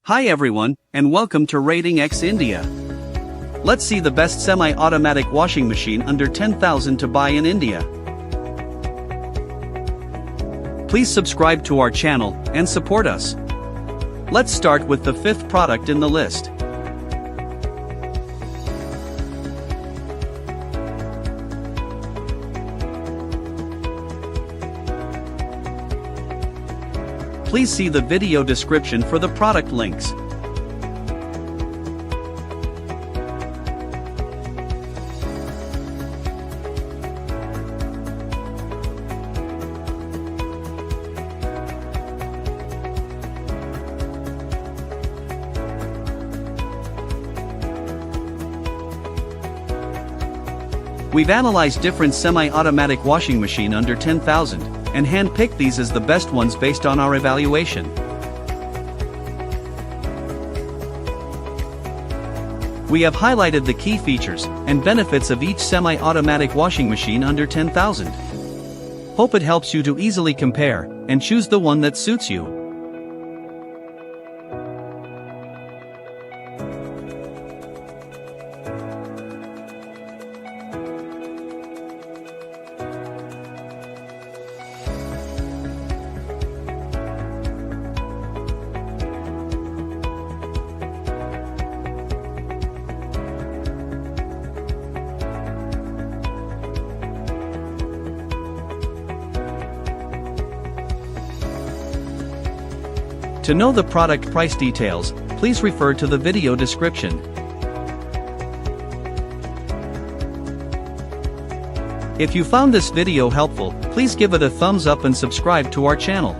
Hi everyone, and welcome to Rating X India. Let's see the best semi-automatic washing machine under 10,000 to buy in India. Please subscribe to our channel and support us. Let's start with the fifth product in the list. Please see the video description for the product links. We've analyzed different semi-automatic washing machine under 10,000 and hand-picked these as the best ones based on our evaluation. We have highlighted the key features and benefits of each semi-automatic washing machine under 10,000. Hope it helps you to easily compare and choose the one that suits you. To know the product price details, please refer to the video description. If you found this video helpful, please give it a thumbs up and subscribe to our channel.